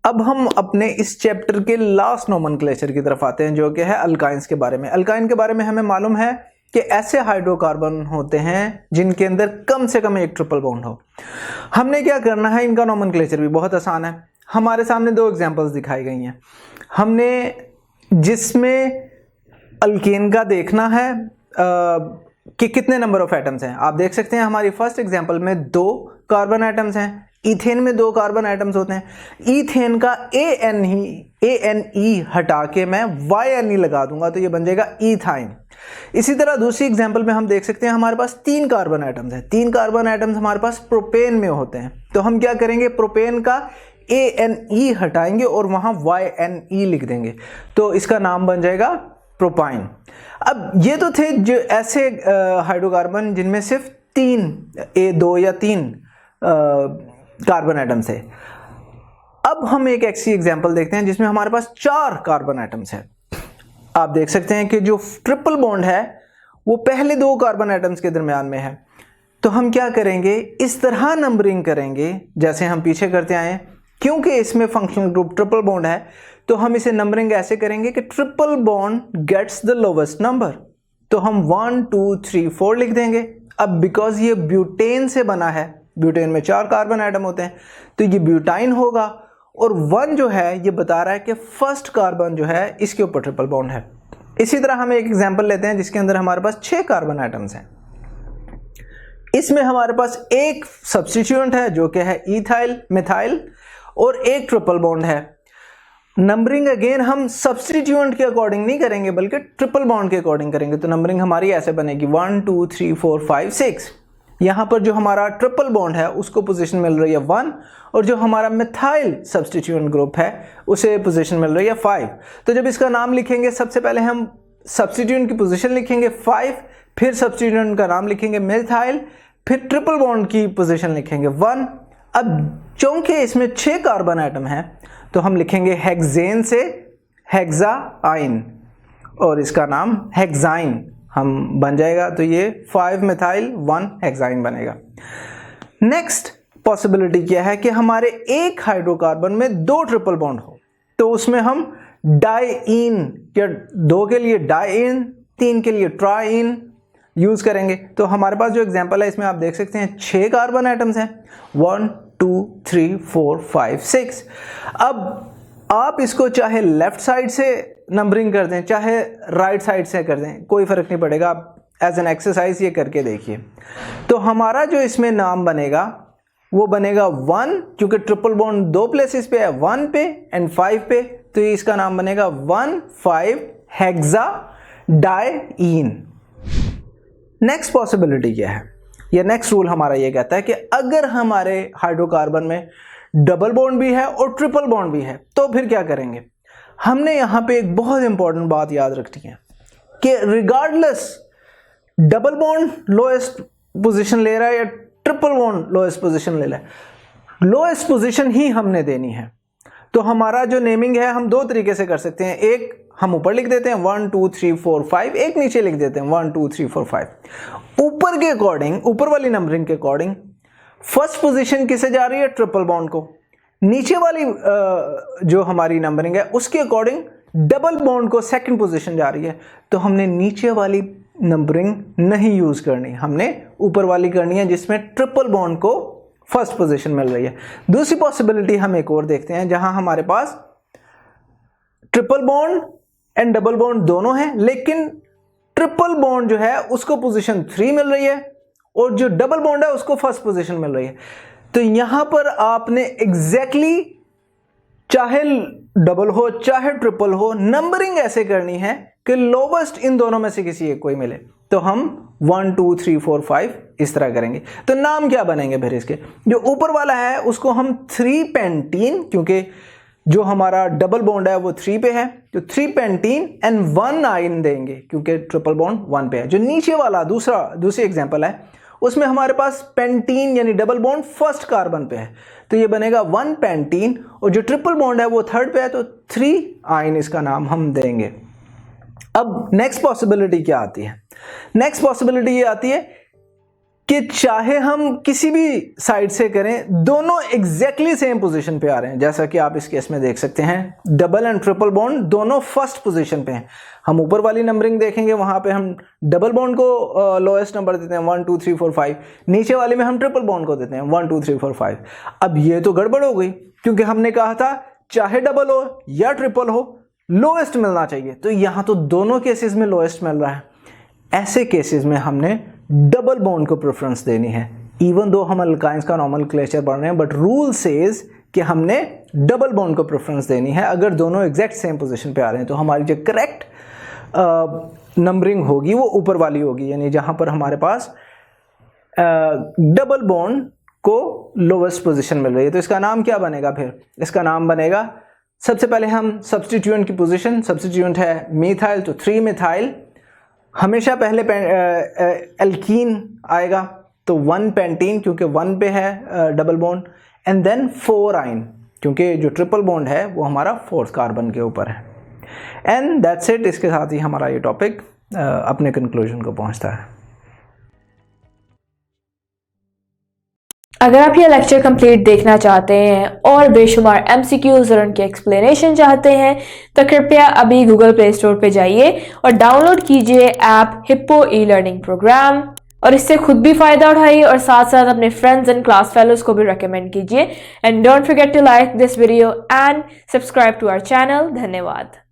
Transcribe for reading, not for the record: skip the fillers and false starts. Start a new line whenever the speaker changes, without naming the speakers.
अब हम अपने इस चैप्टर के लास्ट नोमेनक्लेचर की तरफ आते हैं, जो कि है अल्काइंस के बारे में। अल्काइन के बारे में हमें मालूम है कि ऐसे हाइड्रोकार्बन होते हैं जिनके अंदर कम से कम एक ट्रिपल बॉन्ड हो। हमने क्या करना है, इनका नोमेनक्लेचर भी बहुत आसान है। हमारे सामने दो एग्जांपल्स दिखाई गई हैं। हमने जिसमें अल्केन का देखना है कि कितने नंबर ऑफ एटम्स हैं। आप देख सकते हैं हमारी फर्स्ट एग्जांपल में 2 कार्बन एटम्स हैं। इथेन में 2 कार्बन एटम्स होते हैं। इथेन का ANE हटा के मैं YNE लगा दूंगा तो ये बन जाएगा इथाइन। इसी तरह दूसरी एग्जांपल में हम देख सकते हैं हमारे पास 3 कार्बन एटम्स हैं। 3 कार्बन एटम्स हमारे पास प्रोपेन में होते हैं। तो हम क्या करेंगे, प्रोपेन का ANE हटाएंगे और वहां YNE लिख देंगे तो इसका नाम बन जाएगा प्रोपाइन। अब ये तो थे जो ऐसे हाइड्रोकार्बन जिनमें सिर्फ 2 या 3 कार्बन एटम्स है। अब हम एक ऐसी एग्जांपल देखते हैं जिसमें हमारे पास 4 कार्बन एटम्स है। आप देख सकते हैं कि जो ट्रिपल बॉन्ड है वो पहले 2 कार्बन एटम्स के दरमियान में है। तो हम क्या करेंगे, इस तरह नंबरिंग करेंगे जैसे हम पीछे करते आए। क्योंकि इसमें फंक्शनल ग्रुप ट्रिपल बॉन्ड है तो हम इसे नंबरिंग ऐसे करेंगे कि triple bond gets the lowest number. तो हम 1 2 3 4 लिख देंगे। अब बिकॉज ये ब्यूटेन से बना है, ब्यूटेन में 4 कार्बन एटम होते हैं तो ये ब्यूटाइन होगा। और 1 जो है ये बता रहा है कि फर्स्ट कार्बन जो है इसके ऊपर ट्रिपल बॉन्ड है। इसी तरह हम एक एग्जांपल लेते हैं जिसके अंदर हमारे पास 6 कार्बन एटम्स हैं। इसमें हमारे पास एक सब्स्टिट्यूएंट है जो कि है इथाइल मिथाइल और एक ट्रिपल बॉन्ड है। नंबरिंग अगेन हम सब्स्टिट्यूएंट के अकॉर्डिंग नहीं करेंगे बल्कि ट्रिपल बॉन्ड के अकॉर्डिंग करेंगे। तो नंबरिंग हमारी ऐसे बनेगी 1 2 3 4 5 6। यहाँ पर जो हमारा ट्रिपल बॉन्ड है उसको पोजीशन मिल रही है 1 और जो हमारा मिथाइल सब्स्टिट्यूएंट ग्रुप है उसे पोजीशन मिल रही है 5। तो जब इसका नाम लिखेंगे सबसे पहले हम सब्स्टिट्यूएंट की पोजीशन लिखेंगे 5, फिर सब्स्टिट्यूएंट का नाम लिखेंगे मिथाइल, फिर ट्रिपल बॉन्ड की पोजीशन लिखेंगे 1। अब चूंकि इसमें 6 कार्बन एटम है तो हम लिखेंगे हेक्सेन से हेक्साइन और इसका नाम हेक्साइन हम बन जाएगा। तो ये 5 मिथाइल 1 हेक्साइन बनेगा। नेक्स्ट पॉसिबिलिटी क्या है कि हमारे एक हाइड्रोकार्बन में 2 ट्रिपल बॉन्ड हो तो उसमें हम डाइइन या 2 के लिए डाइइन 3 के लिए ट्राइन यूज करेंगे। तो हमारे पास जो एग्जांपल है इसमें आप देख सकते हैं 6 कार्बन एटम्स हैं 1 2 3 4 5 6। अब आप इसको चाहे लेफ्ट साइड से नंबरिंग कर दें चाहे राइट साइड से कर दें, कोई फर्क नहीं पड़ेगा। आप एज एन एक्सरसाइज ये करके देखिए। तो हमारा जो इसमें नाम बनेगा वो बनेगा 1, क्योंकि ट्रिपल बॉन्ड 2 प्लेसेस पे है, 1 पे एंड 5 पे, तो इसका नाम बनेगा 1,5 हेक्सा डाइइन। नेक्स्ट पॉसिबिलिटी क्या है, ये नेक्स्ट रूल हमारा ये कहता है कि अगर हमारे हाइड्रोकार्बन में डबल बॉन्ड भी है और ट्रिपल बॉन्ड भी है तो फिर क्या करेंगे। हमने यहां पे एक बहुत इंपॉर्टेंट बात याद रखनी है कि regardless double bond lowest position ले रहा है या ट्रिपल बॉन्ड लोएस्ट पोजीशन ले रहा है, लोएस्ट पोजीशन ही हमने देनी है। तो हमारा जो नेमिंग है हम 2 तरीके से कर सकते हैं। एक हम ऊपर लिख देते हैं 1 2 3 4 5, एक नीचे लिख देते हैं 1 2 3 4 5। ऊपर के अकॉर्डिंग, ऊपर वाली नंबरिंग के अकॉर्डिंग फर्स्ट पोजीशन किसे जा रही है, ट्रिपल बॉन्ड को। नीचे वाली जो हमारी नंबरिंग है उसके अकॉर्डिंग डबल बॉन्ड को सेकंड पोजीशन जा रही है। तो हमने नीचे वाली नंबरिंग नहीं यूज करनी, हमने ऊपर वाली करनी है जिसमें ट्रिपल बॉन्ड को फर्स्ट पोजीशन मिल रही है। दूसरी पॉसिबिलिटी हम एक और देखते हैं जहां हमारे पास triple bond and double bond दोनों हैं, लेकिन ट्रिपल बॉन्ड जो है उसको पोजीशन 3 मिल रही है और जो डबल बॉन्ड है उसको फर्स्ट पोजीशन मिल रही है। तो यहां पर आपने एग्जैक्टली चाहे डबल हो चाहे ट्रिपल हो नंबरिंग ऐसे करनी है कि लोवेस्ट इन दोनों में से किसी एक कोई मिले। तो हम 1 2 3 4 5 इस तरह करेंगे। तो नाम क्या बनेंगे फिर इसके, जो ऊपर वाला है उसको हम 3 पेंटीन, क्योंकि जो हमारा डबल बॉन्ड है वो 3 पे है तो 3 पेंटीन एंड 1 आइन देंगे क्योंकि ट्रिपल बॉन्ड 1 पे है। जो नीचे वाला दूसरी एग्जांपल है उसमें हमारे पास पेंटीन यानी डबल बॉन्ड फर्स्ट कार्बन पे है तो ये बनेगा 1 पेंटीन और जो ट्रिपल बॉन्ड है वो 3rd पे है तो 3 आइन इसका नाम हम देंगे। अब नेक्स्ट पॉसिबिलिटी क्या आती है, नेक्स्ट पॉसिबिलिटी ये आती है कि चाहे हम किसी भी साइड से करें दोनों एग्जैक्टली सेम पोजीशन पे आ रहे हैं। जैसा कि आप इस केस में देख सकते हैं डबल एंड ट्रिपल बॉन्ड दोनों फर्स्ट पोजीशन पे हैं। हम ऊपर वाली नंबरिंग देखेंगे वहां पे हम डबल बॉन्ड को लोएस्ट नंबर देते हैं 1 2 3 4 5, नीचे वाले में हम ट्रिपल बॉन्ड को देते हैं 1 2 3 4 5। अब ये तो गड़बड़ हो गई क्योंकि हमने कहा था चाहे डबल हो या ट्रिपल हो लोएस्ट मिलना चाहिए, तो यहां तो दोनों केसेस में लोएस्ट मिल रहा है। ऐसे केसेस में हमने डबल बॉन्ड को प्रेफरेंस देनी है। इवन दो हम अल्काइंस का नॉमेनक्लेचर पढ़ रहे हैं बट रूल सेज कि हमने डबल बॉन्ड को प्रेफरेंस देनी है अगर दोनों एग्जैक्ट सेम पोजीशन पे आ रहे हैं। तो हमारी जो करेक्ट नंबरिंग होगी वो ऊपर वाली होगी, यानी जहां पर हमारे पास डबल बॉन्ड को लोवेस्ट पोजीशन मिल रही है। तो इसका नाम क्या बनेगा फिर? इसका नाम बनेगा, सबसे पहले हम सब्स्टिट्यूएंट की पोजीशन, सब्स्टिट्यूएंट है मीथाइल तो 3 मिथाइल, हमेशा पहले एल्कीन आएगा तो 1 पेंटीन क्योंकि 1 पे है डबल बॉन्ड, एंड देन 4 आइन क्योंकि जो ट्रिपल बॉन्ड है वो हमारा 4th कार्बन के ऊपर है। And that's it. इसके साथ ही हमारा ये टॉपिक अपने कंक्लूजन को पहुंचता है।
अगर आप ये लेक्चर कंप्लीट देखना चाहते हैं और बेशुमार MCQs और उनके एक्सप्लेनेशन चाहते हैं तो कृपया अभी गूगल प्ले स्टोर पे जाइए और डाउनलोड कीजिए ऐप हिप्पो ई-लर्निंग प्रोग्राम, और इससे खुद भी फ़ायदा उठाइए और साथ साथ अपने फ्रेंड्स एंड क्लास फेलोज को भी रेकमेंड कीजिए। And don't forget to like this video and subscribe to our channel. धन्यवाद।